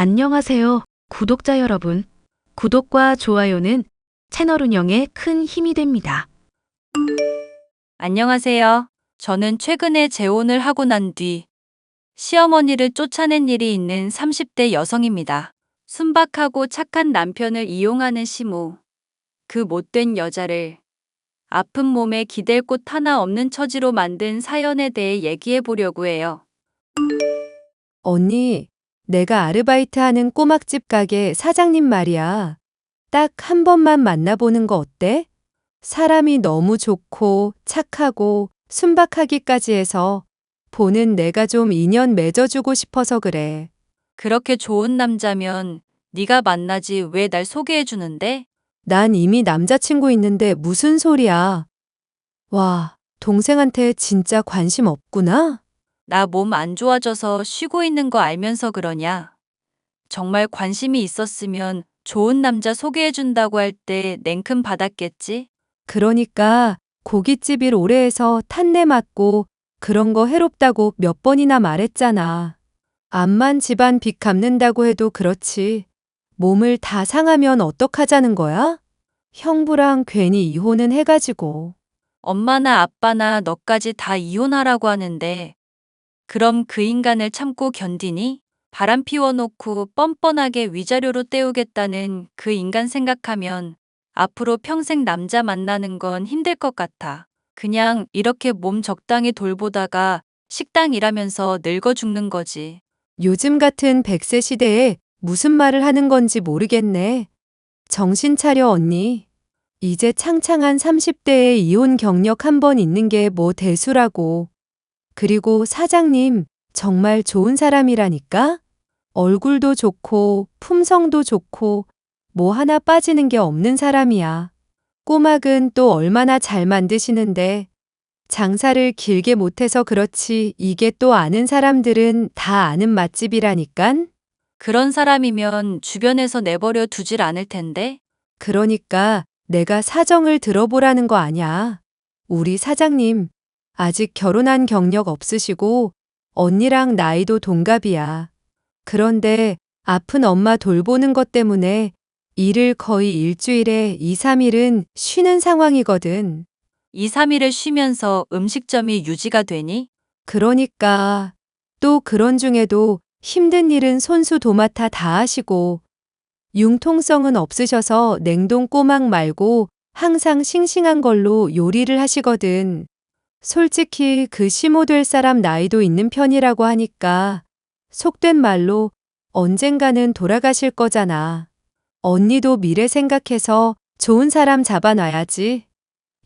안녕하세요, 구독자 여러분. 구독과 좋아요는 채널 운영에 큰 힘이 됩니다. 안녕하세요. 저는 최근에 재혼을 하고 난 뒤 시어머니를 쫓아낸 일이 있는 30대 여성입니다. 순박하고 착한 남편을 이용하는 시모. 그 못된 여자를 아픈 몸에 기댈 곳 하나 없는 처지로 만든 사연에 대해 얘기해 보려고 해요. 언니, 내가 아르바이트하는 꼬막집 가게 사장님 말이야. 딱 한 번만 만나보는 거 어때? 사람이 너무 좋고 착하고 순박하기까지 해서 보는 내가 좀 인연 맺어주고 싶어서 그래. 그렇게 좋은 남자면 네가 만나지 왜 날 소개해 주는데? 난 이미 남자친구 있는데 무슨 소리야. 와, 동생한테 진짜 관심 없구나? 나 몸 안 좋아져서 쉬고 있는 거 알면서 그러냐? 정말 관심이 있었으면 좋은 남자 소개해 준다고 할 때 냉큼 받았겠지? 그러니까 고깃집 일 오래 해서 탄내 맞고 그런 거 해롭다고 몇 번이나 말했잖아. 암만 집안 빚 갚는다고 해도 그렇지. 몸을 다 상하면 어떡하자는 거야? 형부랑 괜히 이혼은 해가지고. 엄마나 아빠나 너까지 다 이혼하라고 하는데 그럼 그 인간을 참고 견디니? 바람 피워놓고 뻔뻔하게 위자료로 때우겠다는 그 인간 생각하면 앞으로 평생 남자 만나는 건 힘들 것 같아. 그냥 이렇게 몸 적당히 돌보다가 식당 일하면서 늙어 죽는 거지. 요즘 같은 100세 시대에 무슨 말을 하는 건지 모르겠네. 정신 차려, 언니. 이제 창창한 30대에 이혼 경력 한 번 있는 게 뭐 대수라고. 그리고 사장님, 정말 좋은 사람이라니까? 얼굴도 좋고, 품성도 좋고, 뭐 하나 빠지는 게 없는 사람이야. 꼬막은 또 얼마나 잘 만드시는데, 장사를 길게 못해서 그렇지, 이게 또 아는 사람들은 다 아는 맛집이라니깐? 그런 사람이면 주변에서 내버려 두질 않을 텐데? 그러니까 내가 사정을 들어보라는 거 아냐. 우리 사장님, 아직 결혼한 경력 없으시고, 언니랑 나이도 동갑이야. 그런데 아픈 엄마 돌보는 것 때문에 일을 거의 일주일에 2, 3일은 쉬는 상황이거든. 2, 3일을 쉬면서 음식점이 유지가 되니? 그러니까 또 그런 중에도 힘든 일은 손수 도맡아 다 하시고 융통성은 없으셔서 냉동 꼬막 말고 항상 싱싱한 걸로 요리를 하시거든. 솔직히 그 시모 될 사람 나이도 있는 편이라고 하니까 속된 말로 언젠가는 돌아가실 거잖아. 언니도 미래 생각해서 좋은 사람 잡아놔야지.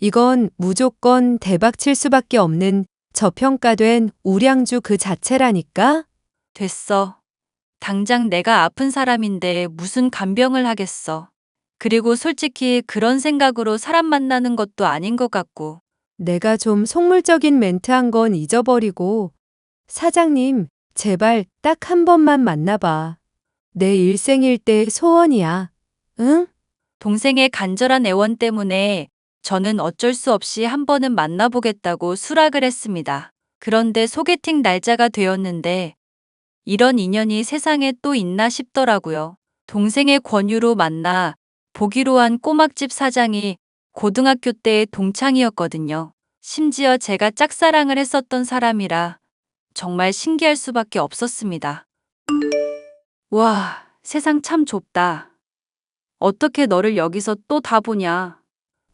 이건 무조건 대박 칠 수밖에 없는 저평가된 우량주 그 자체라니까? 됐어. 당장 내가 아픈 사람인데 무슨 간병을 하겠어. 그리고 솔직히 그런 생각으로 사람 만나는 것도 아닌 것 같고. 내가 좀 속물적인 멘트 한 건 잊어버리고, 사장님, 제발 딱 한 번만 만나봐. 내 일생일대 소원이야. 응? 동생의 간절한 애원 때문에 저는 어쩔 수 없이 한 번은 만나보겠다고 수락을 했습니다. 그런데 소개팅 날짜가 되었는데 이런 인연이 세상에 또 있나 싶더라고요. 동생의 권유로 만나 보기로 한 꼬막집 사장이 고등학교 때의 동창이었거든요. 심지어 제가 짝사랑을 했었던 사람이라 정말 신기할 수밖에 없었습니다. 와, 세상 참 좁다. 어떻게 너를 여기서 또 다 보냐?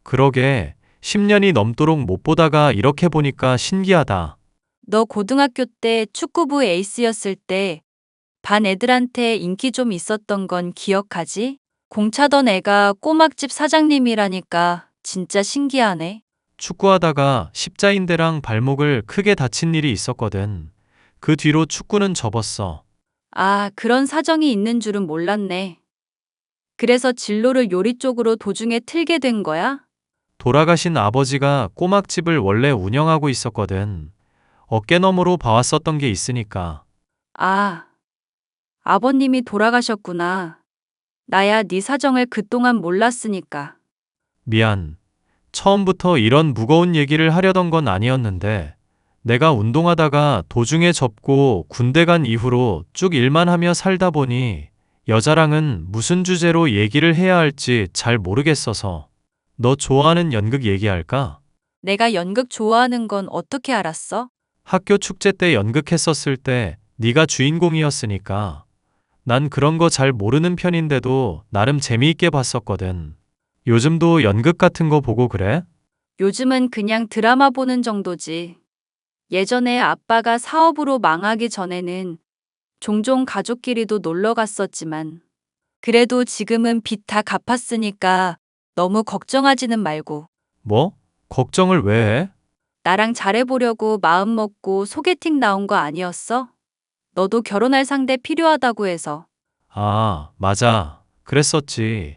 그러게, 10년이 넘도록 못 보다가 이렇게 보니까 신기하다. 너 고등학교 때 축구부 에이스였을 때 반 애들한테 인기 좀 있었던 건 기억하지? 공차던 애가 꼬막집 사장님이라니까 진짜 신기하네. 축구하다가 십자인대랑 발목을 크게 다친 일이 있었거든. 그 뒤로 축구는 접었어. 아, 그런 사정이 있는 줄은 몰랐네. 그래서 진로를 요리 쪽으로 도중에 틀게 된 거야? 돌아가신 아버지가 꼬막집을 원래 운영하고 있었거든. 어깨너머로 봐왔었던 게 있으니까. 아, 아버님이 돌아가셨구나. 나야 네 사정을 그동안 몰랐으니까. 미안. 처음부터 이런 무거운 얘기를 하려던 건 아니었는데, 내가 운동하다가 도중에 접고 군대 간 이후로 쭉 일만 하며 살다 보니 여자랑은 무슨 주제로 얘기를 해야 할지 잘 모르겠어서. 너 좋아하는 연극 얘기할까? 내가 연극 좋아하는 건 어떻게 알았어? 학교 축제 때 연극했었을 때 네가 주인공이었으니까. 난 그런 거 잘 모르는 편인데도 나름 재미있게 봤었거든. 요즘도 연극 같은 거 보고 그래? 요즘은 그냥 드라마 보는 정도지. 예전에 아빠가 사업으로 망하기 전에는 종종 가족끼리도 놀러 갔었지만, 그래도 지금은 빚 다 갚았으니까 너무 걱정하지는 말고, 뭐? 걱정을 왜 해? 나랑 잘해보려고 마음 먹고 소개팅 나온 거 아니었어? 너도 결혼할 상대 필요하다고 해서. 아, 맞아. 그랬었지.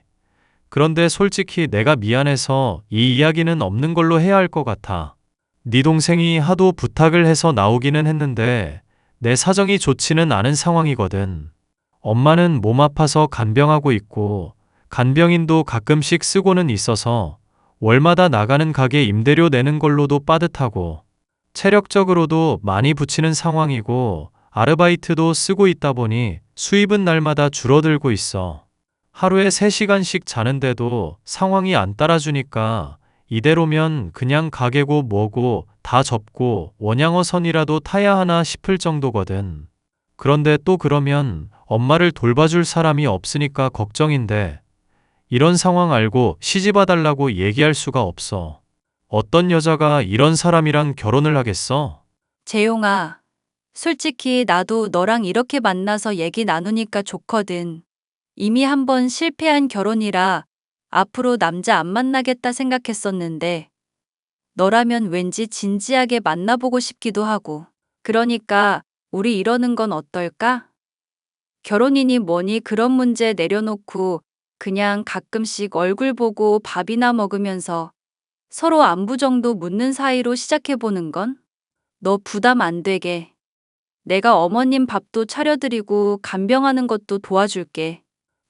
그런데 솔직히 내가 미안해서 이 이야기는 없는 걸로 해야 할 것 같아. 네 동생이 하도 부탁을 해서 나오기는 했는데 내 사정이 좋지는 않은 상황이거든. 엄마는 몸 아파서 간병하고 있고 간병인도 가끔씩 쓰고는 있어서 월마다 나가는 가게 임대료 내는 걸로도 빠듯하고 체력적으로도 많이 부치는 상황이고 아르바이트도 쓰고 있다 보니 수입은 날마다 줄어들고 있어. 하루에 3시간씩 자는데도 상황이 안 따라주니까 이대로면 그냥 가게고 뭐고 다 접고 원양어선이라도 타야 하나 싶을 정도거든. 그런데 또 그러면 엄마를 돌봐줄 사람이 없으니까 걱정인데 이런 상황 알고 시집와달라고 얘기할 수가 없어. 어떤 여자가 이런 사람이랑 결혼을 하겠어? 재용아, 솔직히 나도 너랑 이렇게 만나서 얘기 나누니까 좋거든. 이미 한 번 실패한 결혼이라 앞으로 남자 안 만나겠다 생각했었는데, 너라면 왠지 진지하게 만나보고 싶기도 하고. 그러니까 우리 이러는 건 어떨까? 결혼이니 뭐니 그런 문제 내려놓고 그냥 가끔씩 얼굴 보고 밥이나 먹으면서 서로 안부 정도 묻는 사이로 시작해보는 건? 너 부담 안 되게. 내가 어머님 밥도 차려드리고 간병하는 것도 도와줄게.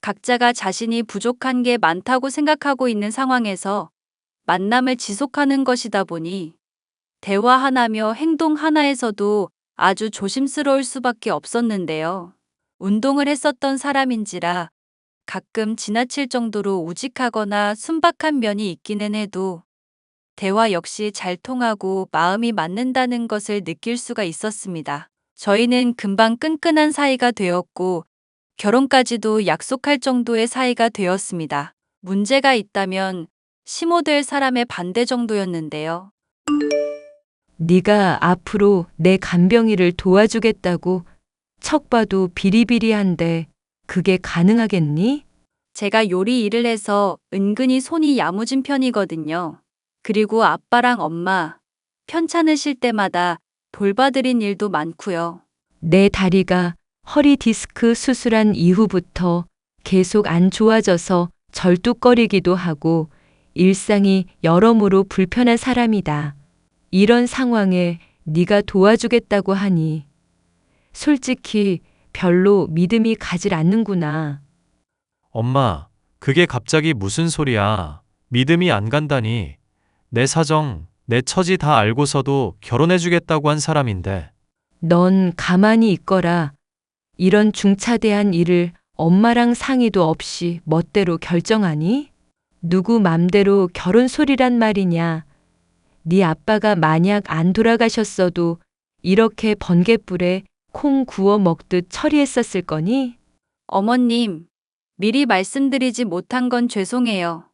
각자가 자신이 부족한 게 많다고 생각하고 있는 상황에서 만남을 지속하는 것이다 보니 대화 하나며 행동 하나에서도 아주 조심스러울 수밖에 없었는데요. 운동을 했었던 사람인지라 가끔 지나칠 정도로 우직하거나 순박한 면이 있기는 해도 대화 역시 잘 통하고 마음이 맞는다는 것을 느낄 수가 있었습니다. 저희는 금방 끈끈한 사이가 되었고 결혼까지도 약속할 정도의 사이가 되었습니다. 문제가 있다면 심호될 사람의 반대 정도였는데요. 네가 앞으로 내 간병이를 도와주겠다고 척 봐도 비리비리한데 그게 가능하겠니? 제가 요리 일을 해서 은근히 손이 야무진 편이거든요. 그리고 아빠랑 엄마 편찮으실 때마다 돌봐드린 일도 많고요. 내 다리가 허리 디스크 수술한 이후부터 계속 안 좋아져서 절뚝거리기도 하고 일상이 여러모로 불편한 사람이다. 이런 상황에 네가 도와주겠다고 하니 솔직히 별로 믿음이 가질 않는구나. 엄마, 그게 갑자기 무슨 소리야. 믿음이 안 간다니. 내 사정, 내 처지 다 알고서도 결혼해주겠다고 한 사람인데. 넌 가만히 있거라. 이런 중차대한 일을 엄마랑 상의도 없이 멋대로 결정하니? 누구 맘대로 결혼 소리란 말이냐. 네 아빠가 만약 안 돌아가셨어도 이렇게 번갯불에 콩 구워 먹듯 처리했었을 거니? 어머님, 미리 말씀드리지 못한 건 죄송해요.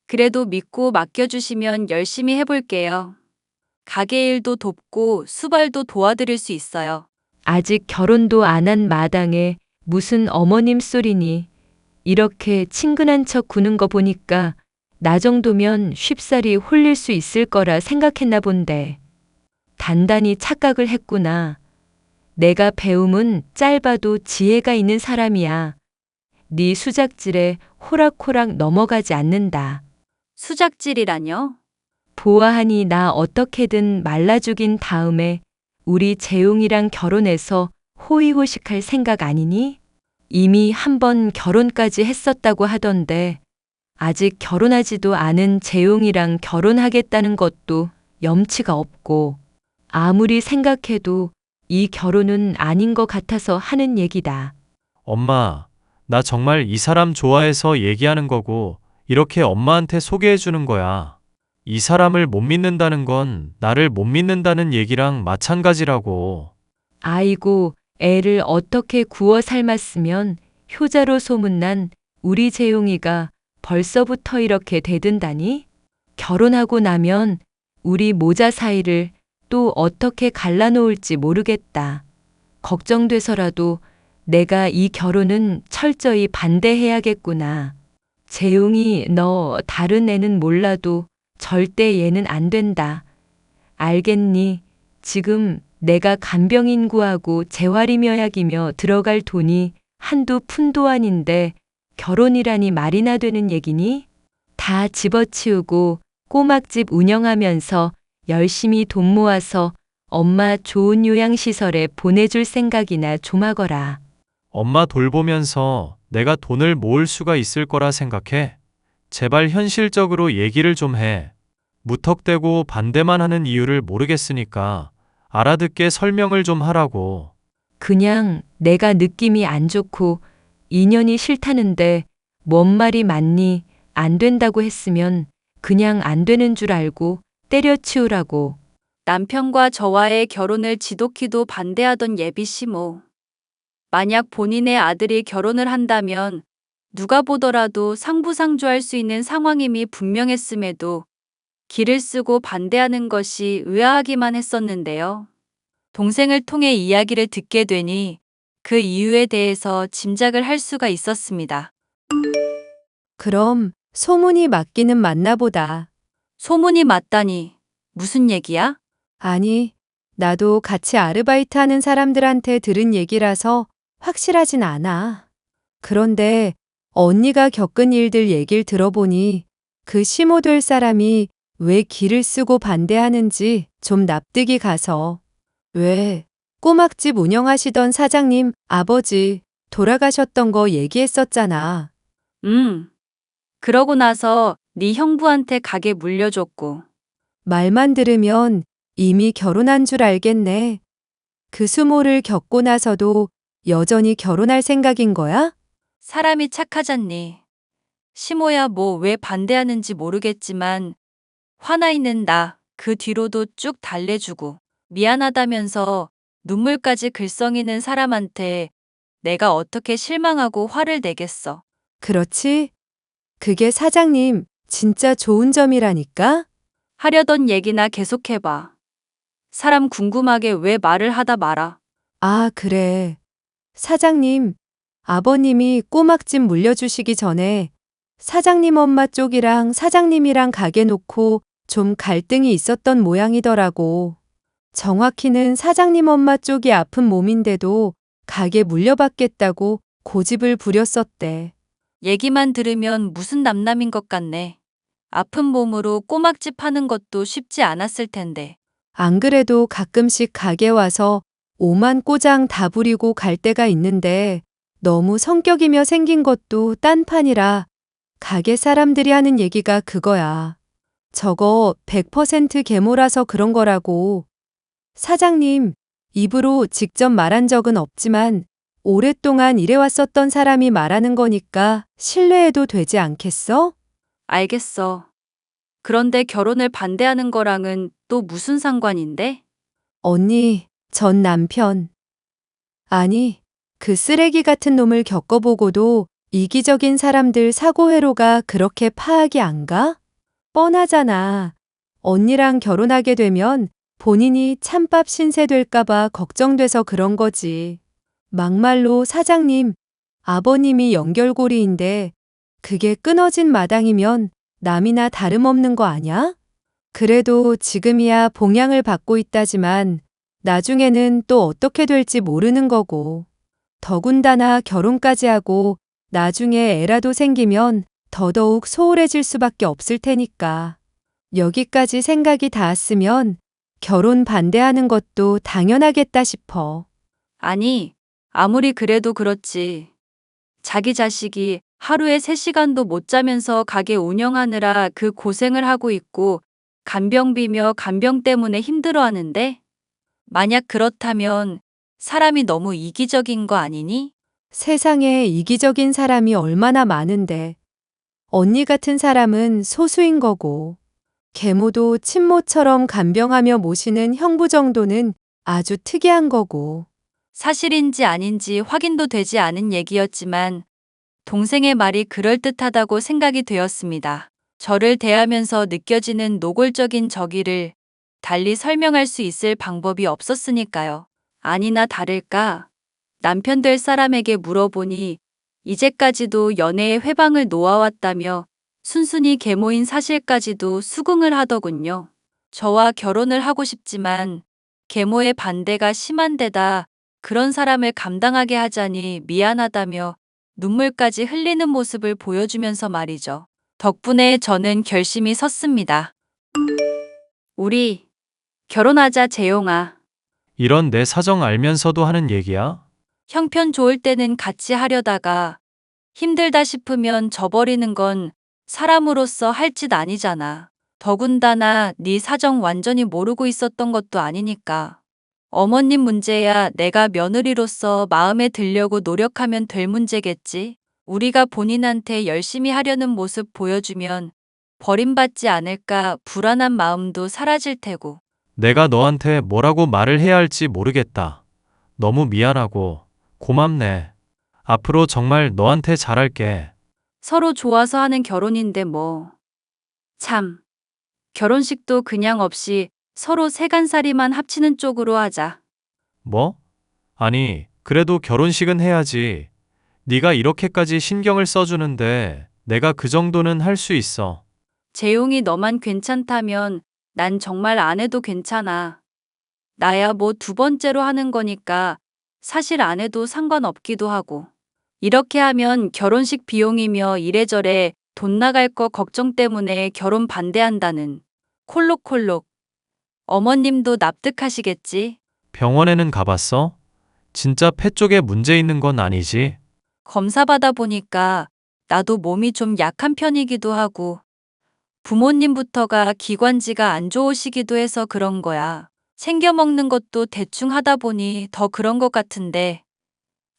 그래도 믿고 맡겨주시면 열심히 해볼게요. 가게 일도 돕고 수발도 도와드릴 수 있어요. 아직 결혼도 안 한 마당에 무슨 어머님 소리니. 이렇게 친근한 척 구는 거 보니까 나 정도면 쉽사리 홀릴 수 있을 거라 생각했나 본데. 단단히 착각을 했구나. 내가 배움은 짧아도 지혜가 있는 사람이야. 네 수작질에 호락호락 넘어가지 않는다. 수작질이라뇨? 보아하니 나 어떻게든 말라죽인 다음에 우리 재용이랑 결혼해서 호의호식할 생각 아니니? 이미 한 번 결혼까지 했었다고 하던데 아직 결혼하지도 않은 재용이랑 결혼하겠다는 것도 염치가 없고 아무리 생각해도 이 결혼은 아닌 것 같아서 하는 얘기다. 엄마, 나 정말 이 사람 좋아해서 얘기하는 거고, 이렇게 엄마한테 소개해 주는 거야. 이 사람을 못 믿는다는 건 나를 못 믿는다는 얘기랑 마찬가지라고. 아이고, 애를 어떻게 구워 삶았으면 효자로 소문난 우리 재용이가 벌써부터 이렇게 대든다니? 결혼하고 나면 우리 모자 사이를 또 어떻게 갈라놓을지 모르겠다. 걱정돼서라도 내가 이 결혼은 철저히 반대해야겠구나. 재용이 너 다른 애는 몰라도 절대 얘는 안 된다. 알겠니? 지금 내가 간병인구하고 재활임여약이며 들어갈 돈이 한두 푼도 아닌데 결혼이라니 말이나 되는 얘기니? 다 집어치우고 꼬막집 운영하면서 열심히 돈 모아서 엄마 좋은 요양시설에 보내줄 생각이나 좀 하거라. 엄마 돌보면서 내가 돈을 모을 수가 있을 거라 생각해? 제발 현실적으로 얘기를 좀 해. 무턱대고 반대만 하는 이유를 모르겠으니까 알아듣게 설명을 좀 하라고. 그냥 내가 느낌이 안 좋고 인연이 싫다는데 뭔 말이 맞니? 안 된다고 했으면 그냥 안 되는 줄 알고 때려치우라고. 남편과 저와의 결혼을 지독히도 반대하던 예비 시모. 만약 본인의 아들이 결혼을 한다면 누가 보더라도 상부상조할 수 있는 상황임이 분명했음에도 기를 쓰고 반대하는 것이 의아하기만 했었는데요. 동생을 통해 이야기를 듣게 되니 그 이유에 대해서 짐작을 할 수가 있었습니다. 그럼 소문이 맞기는 맞나 보다. 소문이 맞다니 무슨 얘기야? 아니, 나도 같이 아르바이트 하는 사람들한테 들은 얘기라서 확실하진 않아. 그런데 언니가 겪은 일들 얘기를 들어보니 그 시모 될 사람이 왜 기를 쓰고 반대하는지 좀 납득이 가서. 왜? 꼬막집 운영하시던 사장님 아버지 돌아가셨던 거 얘기했었잖아. 그러고 나서 네 형부한테 가게 물려줬고 말만 들으면 이미 결혼한 줄 알겠네. 그 수모를 겪고 나서도 여전히 결혼할 생각인 거야? 사람이 착하잖니. 시모야 뭐 왜 반대하는지 모르겠지만 화나 있는 나 그 뒤로도 쭉 달래주고 미안하다면서 눈물까지 글썽이는 사람한테 내가 어떻게 실망하고 화를 내겠어. 그렇지? 그게 사장님 진짜 좋은 점이라니까? 하려던 얘기나 계속해봐. 사람 궁금하게 왜 말을 하다 말아. 아, 그래. 사장님, 아버님이 꼬막집 물려주시기 전에 사장님 엄마 쪽이랑 사장님이랑 가게 놓고 좀 갈등이 있었던 모양이더라고. 정확히는 사장님 엄마 쪽이 아픈 몸인데도 가게 물려받겠다고 고집을 부렸었대. 얘기만 들으면 무슨 남남인 것 같네. 아픈 몸으로 꼬막집 하는 것도 쉽지 않았을 텐데. 안 그래도 가끔씩 가게 와서 오만 꼬장 다 부리고 갈 때가 있는데 너무 성격이며 생긴 것도 딴판이라 가게 사람들이 하는 얘기가 그거야. 저거 100% 계모라서 그런 거라고. 사장님, 입으로 직접 말한 적은 없지만 오랫동안 일해왔었던 사람이 말하는 거니까 신뢰해도 되지 않겠어? 알겠어. 그런데 결혼을 반대하는 거랑은 또 무슨 상관인데? 언니, 전 남편. 아니, 그 쓰레기 같은 놈을 겪어보고도 이기적인 사람들 사고회로가 그렇게 파악이 안 가? 뻔하잖아. 언니랑 결혼하게 되면 본인이 찬밥 신세 될까봐 걱정돼서 그런 거지. 막말로 사장님, 아버님이 연결고리인데 그게 끊어진 마당이면 남이나 다름없는 거 아냐? 그래도 지금이야 봉양을 받고 있다지만 나중에는 또 어떻게 될지 모르는 거고. 더군다나 결혼까지 하고 나중에 애라도 생기면 더더욱 소홀해질 수밖에 없을 테니까. 여기까지 생각이 닿았으면 결혼 반대하는 것도 당연하겠다 싶어. 아니, 아무리 그래도 그렇지. 자기 자식이 하루에 3시간도 못 자면서 가게 운영하느라 그 고생을 하고 있고 간병비며 간병 때문에 힘들어하는데 만약 그렇다면 사람이 너무 이기적인 거 아니니? 세상에 이기적인 사람이 얼마나 많은데. 언니 같은 사람은 소수인 거고. 계모도 친모처럼 간병하며 모시는 형부 정도는 아주 특이한 거고. 사실인지 아닌지 확인도 되지 않은 얘기였지만 동생의 말이 그럴듯하다고 생각이 되었습니다. 저를 대하면서 느껴지는 노골적인 저기를 달리 설명할 수 있을 방법이 없었으니까요. 아니나 다를까 남편 될 사람에게 물어보니 이제까지도 연애의 회방을 놓아왔다며 순순히 계모인 사실까지도 수긍을 하더군요. 저와 결혼을 하고 싶지만 계모의 반대가 심한 데다 그런 사람을 감당하게 하자니 미안하다며 눈물까지 흘리는 모습을 보여주면서 말이죠. 덕분에 저는 결심이 섰습니다. 우리 결혼하자, 재용아. 이런 내 사정 알면서도 하는 얘기야? 형편 좋을 때는 같이 하려다가 힘들다 싶으면 져버리는 건 사람으로서 할 짓 아니잖아. 더군다나 네 사정 완전히 모르고 있었던 것도 아니니까. 어머님 문제야 내가 며느리로서 마음에 들려고 노력하면 될 문제겠지. 우리가 본인한테 열심히 하려는 모습 보여주면 버림받지 않을까 불안한 마음도 사라질 테고. 내가 너한테 뭐라고 말을 해야 할지 모르겠다. 너무 미안하고 고맙네. 앞으로 정말 너한테 잘할게. 서로 좋아서 하는 결혼인데 뭐. 참. 결혼식도 그냥 없이 서로 세간살이만 합치는 쪽으로 하자. 뭐? 아니, 그래도 결혼식은 해야지. 네가 이렇게까지 신경을 써주는데 내가 그 정도는 할 수 있어. 재용이 너만 괜찮다면 난 정말 안 해도 괜찮아. 나야 뭐 두 번째로 하는 거니까 사실 안 해도 상관없기도 하고. 이렇게 하면 결혼식 비용이며 이래저래 돈 나갈 거 걱정 때문에 결혼 반대한다는 콜록콜록. 어머님도 납득하시겠지? 병원에는 가봤어? 진짜 폐 쪽에 문제 있는 건 아니지? 검사 받아 보니까 나도 몸이 좀 약한 편이기도 하고 부모님부터가 기관지가 안 좋으시기도 해서 그런 거야. 챙겨 먹는 것도 대충 하다 보니 더 그런 것 같은데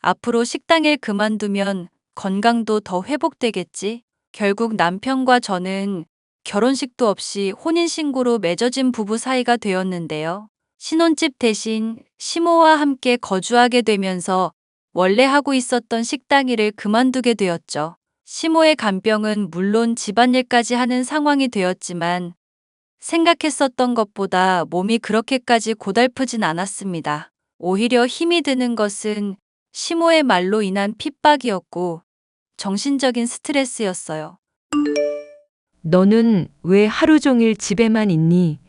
앞으로 식당일 그만두면 건강도 더 회복되겠지? 결국 남편과 저는 결혼식도 없이 혼인신고로 맺어진 부부 사이가 되었는데요. 신혼집 대신 시모와 함께 거주하게 되면서 원래 하고 있었던 식당 일을 그만두게 되었죠. 시모의 간병은 물론 집안일까지 하는 상황이 되었지만 생각했었던 것보다 몸이 그렇게까지 고달프진 않았습니다. 오히려 힘이 드는 것은 시모의 말로 인한 핍박이었고 정신적인 스트레스였어요. 너는 왜 하루 종일 집에만 있니?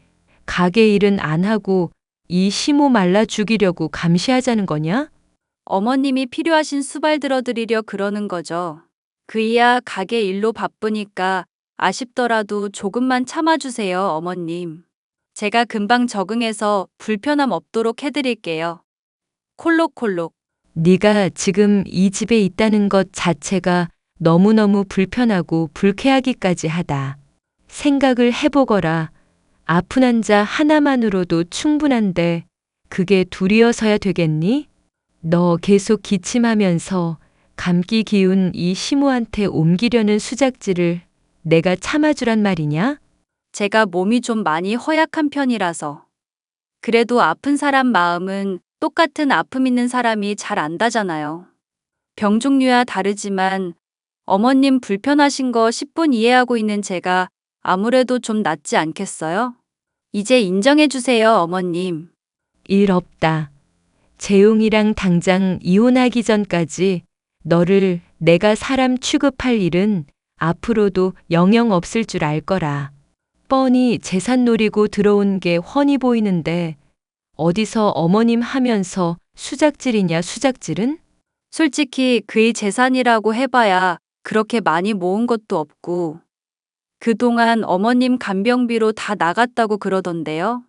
가게 일은 안 하고 이 시모 말라 죽이려고 감시하자는 거냐? 어머님이 필요하신 수발 들어드리려 그러는 거죠. 그이야 가게 일로 바쁘니까 아쉽더라도 조금만 참아주세요, 어머님. 제가 금방 적응해서 불편함 없도록 해드릴게요. 콜록콜록. 네가 지금 이 집에 있다는 것 자체가 너무너무 불편하고 불쾌하기까지 하다. 생각을 해보거라. 아픈 환자 하나만으로도 충분한데 그게 둘이어서야 되겠니? 너 계속 기침하면서 감기 기운 이 시모한테 옮기려는 수작질을 내가 참아주란 말이냐? 제가 몸이 좀 많이 허약한 편이라서. 그래도 아픈 사람 마음은 똑같은 아픔 있는 사람이 잘 안다잖아요. 병 종류야 다르지만 어머님 불편하신 거 10분 이해하고 있는 제가 아무래도 좀 낫지 않겠어요? 이제 인정해 주세요, 어머님. 일 없다. 재용이랑 당장 이혼하기 전까지 너를 내가 사람 취급할 일은 앞으로도 영영 없을 줄 알 거라. 뻔히 재산 노리고 들어온 게 훤히 보이는데 어디서 어머님 하면서 수작질이냐 수작질은? 솔직히 그의 재산이라고 해봐야 그렇게 많이 모은 것도 없고 그동안 어머님 간병비로 다 나갔다고 그러던데요.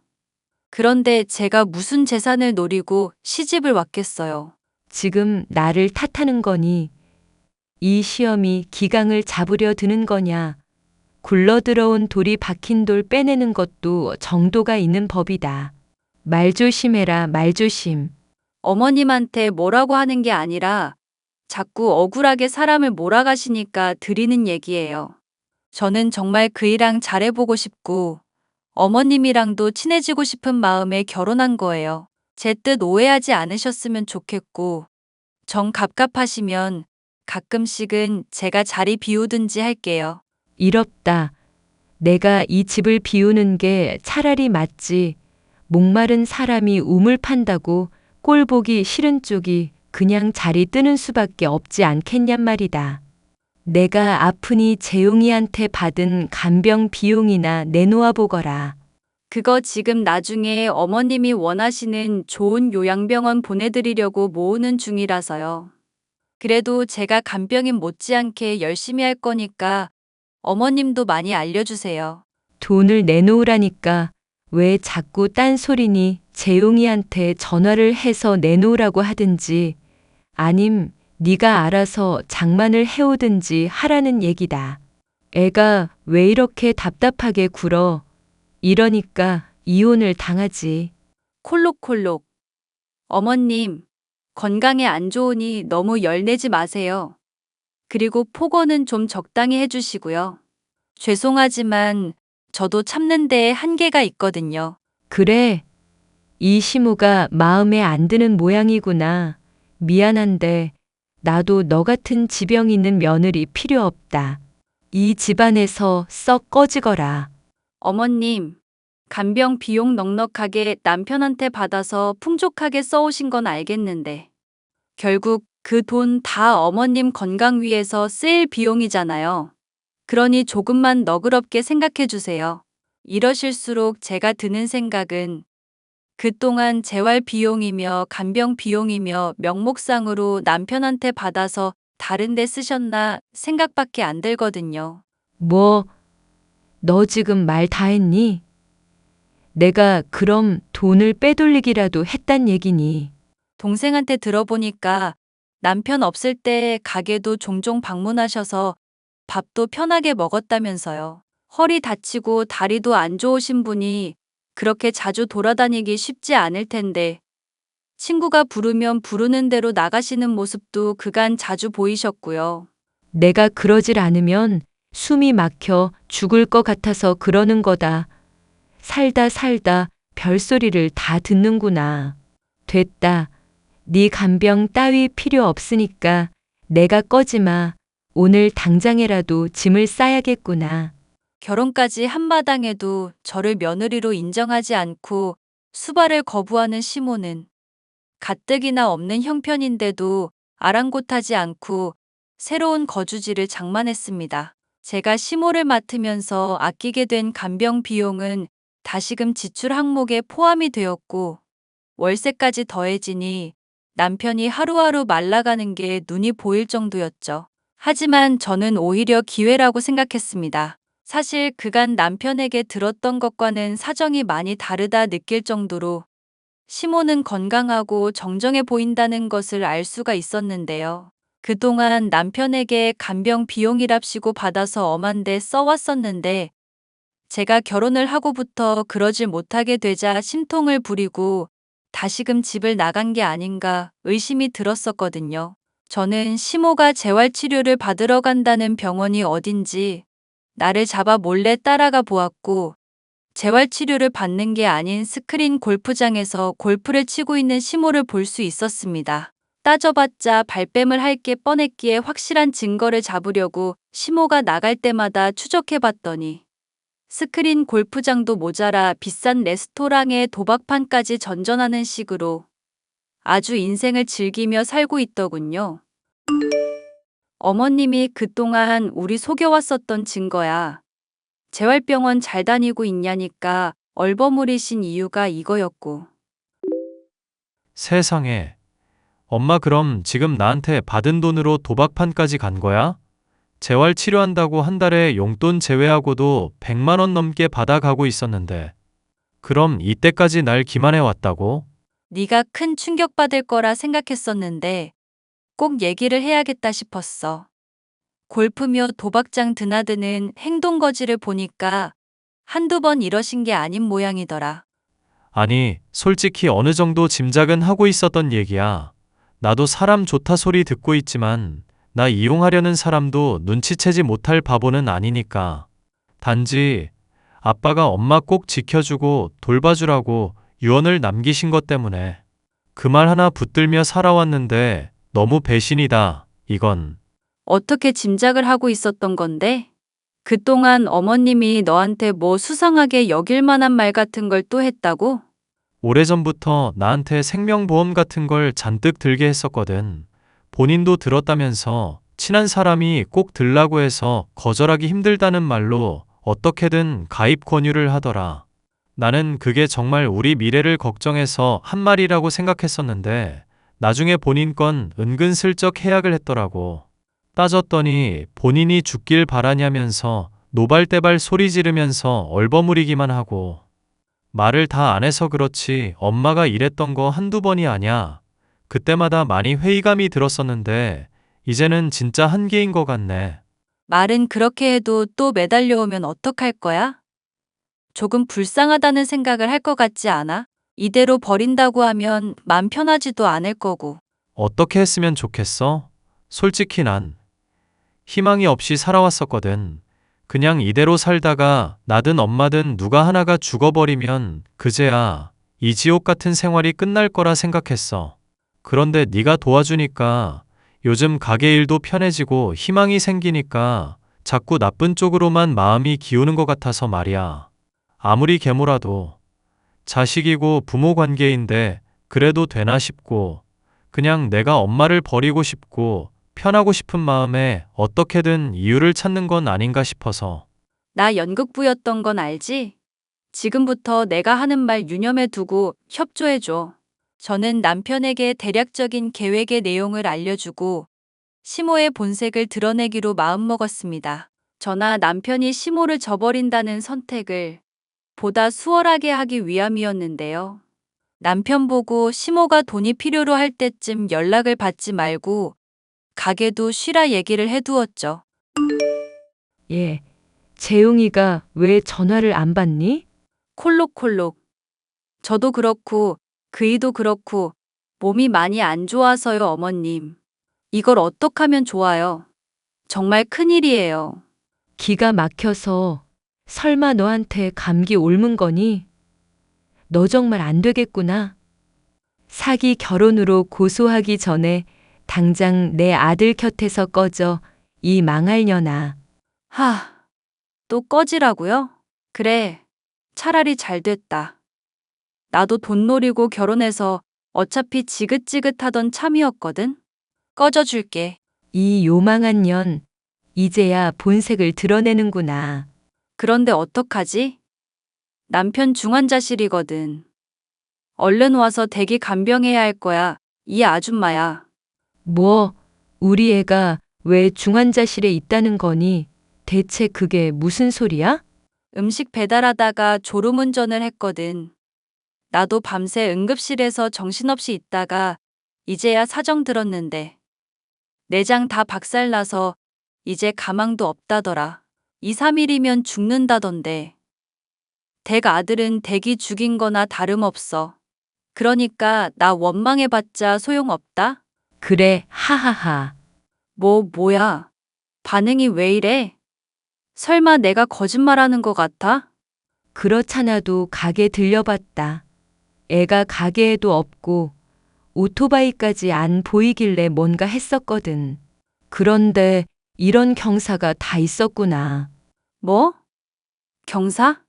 그런데 제가 무슨 재산을 노리고 시집을 왔겠어요. 지금 나를 탓하는 거니? 이 시험이 기강을 잡으려 드는 거냐? 굴러들어온 돌이 박힌 돌 빼내는 것도 정도가 있는 법이다. 말 조심해라, 말 조심. 어머님한테 뭐라고 하는 게 아니라 자꾸 억울하게 사람을 몰아가시니까 드리는 얘기예요. 저는 정말 그이랑 잘해보고 싶고 어머님이랑도 친해지고 싶은 마음에 결혼한 거예요. 제 뜻 오해하지 않으셨으면 좋겠고 정 갑갑하시면 가끔씩은 제가 자리 비우든지 할게요. 이럽다. 내가 이 집을 비우는 게 차라리 맞지. 목마른 사람이 우물 판다고 꼴 보기 싫은 쪽이 그냥 자리 뜨는 수밖에 없지 않겠냔 말이다. 내가 아프니 재용이한테 받은 간병 비용이나 내놓아 보거라. 그거 지금 나중에 어머님이 원하시는 좋은 요양병원 보내드리려고 모으는 중이라서요. 그래도 제가 간병인 못지않게 열심히 할 거니까 어머님도 많이 알려주세요. 돈을 내놓으라니까 왜 자꾸 딴소리니. 재용이한테 전화를 해서 내놓으라고 하든지 아님 네가 알아서 장만을 해오든지 하라는 얘기다. 애가 왜 이렇게 답답하게 굴어. 이러니까 이혼을 당하지. 콜록콜록. 어머님, 건강에 안 좋으니 너무 열내지 마세요. 그리고 폭언은 좀 적당히 해주시고요. 죄송하지만 저도 참는 데에 한계가 있거든요. 그래. 이 시모가 마음에 안 드는 모양이구나. 미안한데 나도 너 같은 지병 있는 며느리 필요 없다. 이 집안에서 썩 꺼지거라. 어머님, 간병 비용 넉넉하게 남편한테 받아서 풍족하게 써오신 건 알겠는데 결국 그 돈 다 어머님 건강 위해서 쓰일 비용이잖아요. 그러니 조금만 너그럽게 생각해 주세요. 이러실수록 제가 드는 생각은 그동안 재활 비용이며 간병 비용이며 명목상으로 남편한테 받아서 다른 데 쓰셨나 생각밖에 안 들거든요. 뭐, 너 지금 말 다 했니? 내가 그럼 돈을 빼돌리기라도 했단 얘기니. 동생한테 들어보니까 남편 없을 때 가게도 종종 방문하셔서 밥도 편하게 먹었다면서요. 허리 다치고 다리도 안 좋으신 분이 그렇게 자주 돌아다니기 쉽지 않을 텐데 친구가 부르면 부르는 대로 나가시는 모습도 그간 자주 보이셨고요. 내가 그러질 않으면 숨이 막혀 죽을 것 같아서 그러는 거다. 살다 살다 별소리를 다 듣는구나. 됐다. 네 간병 따위 필요 없으니까 내가 꺼지마. 오늘 당장에라도 짐을 싸야겠구나. 결혼까지 한마당에도 저를 며느리로 인정하지 않고 수발을 거부하는 시모는 가뜩이나 없는 형편인데도 아랑곳하지 않고 새로운 거주지를 장만했습니다. 제가 시모를 맡으면서 아끼게 된 간병 비용은 다시금 지출 항목에 포함이 되었고 월세까지 더해지니 남편이 하루하루 말라가는 게 눈이 보일 정도였죠. 하지만 저는 오히려 기회라고 생각했습니다. 사실 그간 남편에게 들었던 것과는 사정이 많이 다르다 느낄 정도로 시모는 건강하고 정정해 보인다는 것을 알 수가 있었는데요. 그동안 남편에게 간병 비용이랍시고 받아서 엄한데 써왔었는데 제가 결혼을 하고부터 그러질 못하게 되자 심통을 부리고 다시금 집을 나간 게 아닌가 의심이 들었었거든요. 저는 시모가 재활치료를 받으러 간다는 병원이 어딘지 나를 잡아 몰래 따라가 보았고 재활치료를 받는 게 아닌 스크린 골프장에서 골프를 치고 있는 시모를 볼 수 있었습니다. 따져봤자 발뺌을 할 게 뻔했기에 확실한 증거를 잡으려고 시모가 나갈 때마다 추적해봤더니 스크린 골프장도 모자라 비싼 레스토랑에 도박판까지 전전하는 식으로 아주 인생을 즐기며 살고 있더군요. 어머님이 그동안 우리 속여왔었던 증거야. 재활병원 잘 다니고 있냐니까 얼버무리신 이유가 이거였고. 세상에. 엄마 그럼 지금 나한테 받은 돈으로 도박판까지 간 거야? 재활 치료한다고 한 달에 용돈 제외하고도 100만 원 넘게 받아가고 있었는데. 그럼 이때까지 날 기만해 왔다고? 네가 큰 충격받을 거라 생각했었는데 꼭 얘기를 해야겠다 싶었어. 골프며 도박장 드나드는 행동거지를 보니까 한두 번 이러신 게 아닌 모양이더라. 아니, 솔직히 어느 정도 짐작은 하고 있었던 얘기야. 나도 사람 좋다 소리 듣고 있지만 나 이용하려는 사람도 눈치채지 못할 바보는 아니니까. 단지 아빠가 엄마 꼭 지켜주고 돌봐주라고 유언을 남기신 것 때문에 그 말 하나 붙들며 살아왔는데 너무 배신이다, 이건. 어떻게 짐작을 하고 있었던 건데? 그동안 어머님이 너한테 뭐 수상하게 여길 만한 말 같은 걸 또 했다고? 오래전부터 나한테 생명보험 같은 걸 잔뜩 들게 했었거든. 본인도 들었다면서 친한 사람이 꼭 들라고 해서 거절하기 힘들다는 말로 어떻게든 가입 권유를 하더라. 나는 그게 정말 우리 미래를 걱정해서 한 말이라고 생각했었는데 나중에 본인 건 은근슬쩍 해약을 했더라고. 따졌더니 본인이 죽길 바라냐면서 노발대발 소리 지르면서 얼버무리기만 하고. 말을 다 안 해서 그렇지 엄마가 이랬던 거 한두 번이 아냐. 그때마다 많이 회의감이 들었었는데 이제는 진짜 한계인 것 같네. 말은 그렇게 해도 또 매달려오면 어떡할 거야? 조금 불쌍하다는 생각을 할 것 같지 않아? 이대로 버린다고 하면 맘 편하지도 않을 거고. 어떻게 했으면 좋겠어? 솔직히 난 희망이 없이 살아왔었거든. 그냥 이대로 살다가 나든 엄마든 누가 하나가 죽어버리면 그제야 이 지옥 같은 생활이 끝날 거라 생각했어. 그런데 네가 도와주니까 요즘 가게 일도 편해지고 희망이 생기니까 자꾸 나쁜 쪽으로만 마음이 기우는 것 같아서 말이야. 아무리 계모라도 자식이고 부모 관계인데 그래도 되나 싶고 그냥 내가 엄마를 버리고 싶고 편하고 싶은 마음에 어떻게든 이유를 찾는 건 아닌가 싶어서. 나 연극부였던 건 알지? 지금부터 내가 하는 말 유념해 두고 협조해줘. 저는 남편에게 대략적인 계획의 내용을 알려주고 시모의 본색을 드러내기로 마음먹었습니다. 저나 남편이 시모를 저버린다는 선택을 보다 수월하게 하기 위함이었는데요. 남편 보고 시모가 돈이 필요로 할 때쯤 연락을 받지 말고 가게도 쉬라 얘기를 해두었죠. 예. 재웅이가 왜 전화를 안 받니? 콜록콜록. 저도 그렇고 그이도 그렇고 몸이 많이 안 좋아서요, 어머님. 이걸 어떡하면 좋아요? 정말 큰일이에요. 기가 막혀서 설마 너한테 감기 옮은 거니? 너 정말 안 되겠구나. 사기 결혼으로 고소하기 전에 당장 내 아들 곁에서 꺼져 이 망할 년아. 또 꺼지라고요? 그래, 차라리 잘 됐다. 나도 돈 노리고 결혼해서 어차피 지긋지긋하던 참이었거든? 꺼져줄게. 이 요망한 년, 이제야 본색을 드러내는구나. 그런데 어떡하지? 남편 중환자실이거든. 얼른 와서 대기 간병해야 할 거야. 이 아줌마야. 뭐, 우리 애가 왜 중환자실에 있다는 거니? 대체 그게 무슨 소리야? 음식 배달하다가 졸음운전을 했거든. 나도 밤새 응급실에서 정신없이 있다가 이제야 사정 들었는데 내장 다 박살나서 이제 가망도 없다더라. 2, 3일이면 죽는다던데. 댁 아들은 댁이 죽인 거나 다름없어. 그러니까 나 원망해봤자 소용없다? 그래, 하하하. 뭐야? 반응이 왜 이래? 설마 내가 거짓말하는 것 같아? 그렇잖아도 가게 들려봤다. 애가 가게에도 없고 오토바이까지 안 보이길래 뭔가 했었거든. 그런데 이런 경사가 다 있었구나. 뭐? 경사?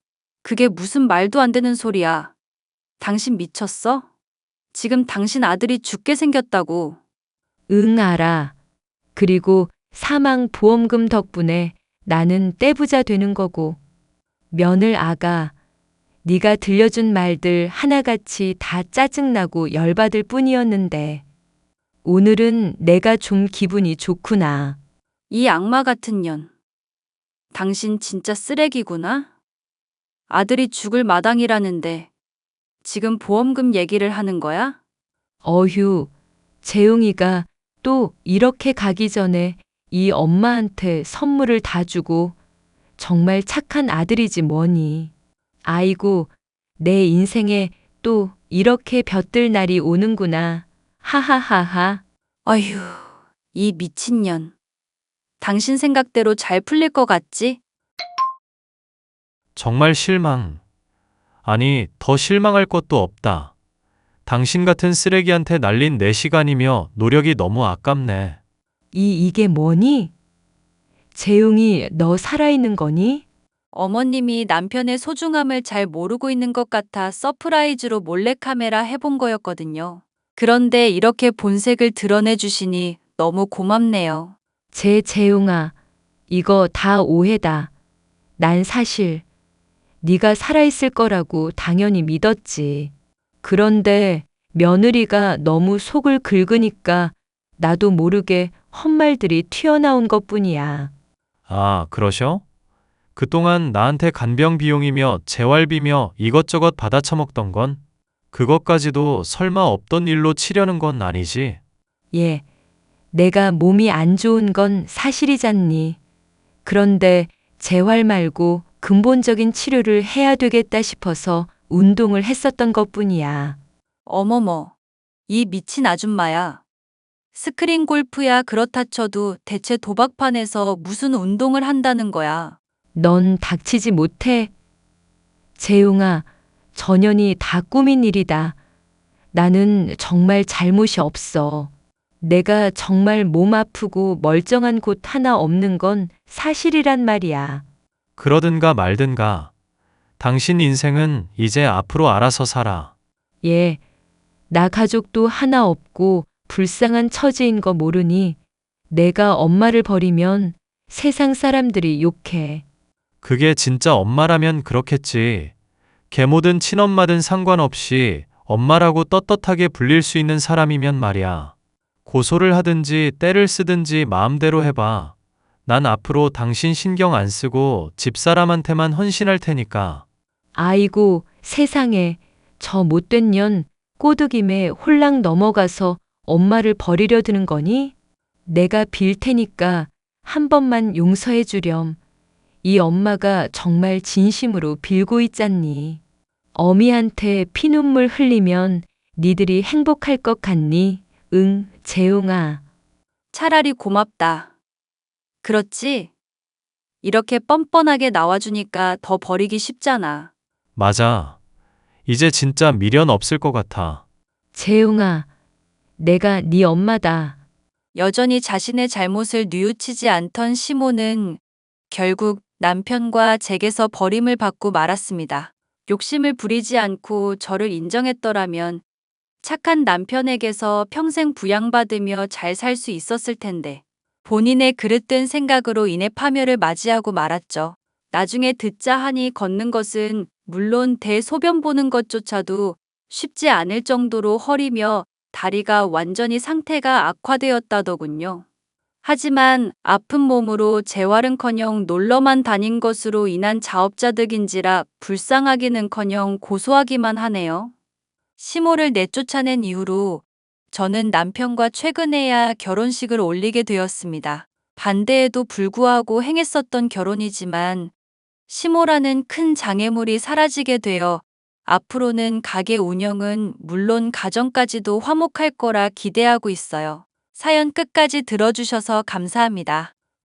그게 무슨 말도 안 되는 소리야. 당신 미쳤어? 지금 당신 아들이 죽게 생겼다고. 응, 알아. 그리고 사망 보험금 덕분에 나는 떼부자 되는 거고. 며느 아가, 네가 들려준 말들 하나같이 다 짜증나고 열받을 뿐이었는데 오늘은 내가 좀 기분이 좋구나. 이 악마 같은 년. 당신 진짜 쓰레기구나? 아들이 죽을 마당이라는데 지금 보험금 얘기를 하는 거야? 어휴, 재웅이가 또 이렇게 가기 전에 이 엄마한테 선물을 다 주고 정말 착한 아들이지 뭐니. 아이고, 내 인생에 또 이렇게 볕들 날이 오는구나. 하하하하. 어휴, 이 미친년. 당신 생각대로 잘 풀릴 것 같지? 정말 실망. 아니, 더 실망할 것도 없다. 당신 같은 쓰레기한테 날린 내 시간이며 노력이 너무 아깝네. 이게 뭐니? 재웅이 너 살아있는 거니? 어머님이 남편의 소중함을 잘 모르고 있는 것 같아 서프라이즈로 몰래카메라 해본 거였거든요. 그런데 이렇게 본색을 드러내 주시니 너무 고맙네요. 재웅아, 이거 다 오해다. 난 사실 네가 살아있을 거라고 당연히 믿었지. 그런데 며느리가 너무 속을 긁으니까 나도 모르게 헛말들이 튀어나온 것뿐이야. 아, 그러셔? 그동안 나한테 간병 비용이며 재활비며 이것저것 받아 처먹던 건 그것까지도 설마 없던 일로 치려는 건 아니지? 예, 내가 몸이 안 좋은 건 사실이잖니. 그런데 재활 말고 근본적인 치료를 해야 되겠다 싶어서 운동을 했었던 것뿐이야. 어머머, 이 미친 아줌마야. 스크린 골프야 그렇다 쳐도 대체 도박판에서 무슨 운동을 한다는 거야. 넌 닥치지 못해. 재용아, 전연이 다 꾸민 일이다. 나는 정말 잘못이 없어. 내가 정말 몸 아프고 멀쩡한 곳 하나 없는 건 사실이란 말이야. 그러든가 말든가. 당신 인생은 이제 앞으로 알아서 살아. 예, 나 가족도 하나 없고 불쌍한 처지인 거 모르니 내가 엄마를 버리면 세상 사람들이 욕해. 그게 진짜 엄마라면 그렇겠지. 계모든 친엄마든 상관없이 엄마라고 떳떳하게 불릴 수 있는 사람이면 말이야. 고소를 하든지 때를 쓰든지 마음대로 해봐. 난 앞으로 당신 신경 안 쓰고 집사람한테만 헌신할 테니까. 아이고, 세상에, 저 못된 년 꼬드김에 홀랑 넘어가서 엄마를 버리려 드는 거니? 내가 빌 테니까 한 번만 용서해 주렴. 이 엄마가 정말 진심으로 빌고 있잖니. 어미한테 피눈물 흘리면 니들이 행복할 것 같니? 응, 재웅아. 차라리 고맙다. 그렇지? 이렇게 뻔뻔하게 나와주니까 더 버리기 쉽잖아. 맞아. 이제 진짜 미련 없을 것 같아. 재웅아, 내가 네 엄마다. 여전히 자신의 잘못을 뉘우치지 않던 시모는 결국 남편과 제게서 버림을 받고 말았습니다. 욕심을 부리지 않고 저를 인정했더라면 착한 남편에게서 평생 부양받으며 잘 살 수 있었을 텐데 본인의 그릇된 생각으로 인해 파멸을 맞이하고 말았죠. 나중에 듣자 하니 걷는 것은 물론 대소변 보는 것조차도 쉽지 않을 정도로 허리며 다리가 완전히 상태가 악화되었다더군요. 하지만 아픈 몸으로 재활은커녕 놀러만 다닌 것으로 인한 자업자득인지라 불쌍하기는커녕 고소하기만 하네요. 시모를 내쫓아낸 이후로 저는 남편과 최근에야 결혼식을 올리게 되었습니다. 반대에도 불구하고 행했었던 결혼이지만 시모라는 큰 장애물이 사라지게 되어 앞으로는 가게 운영은 물론 가정까지도 화목할 거라 기대하고 있어요. 사연 끝까지 들어주셔서 감사합니다.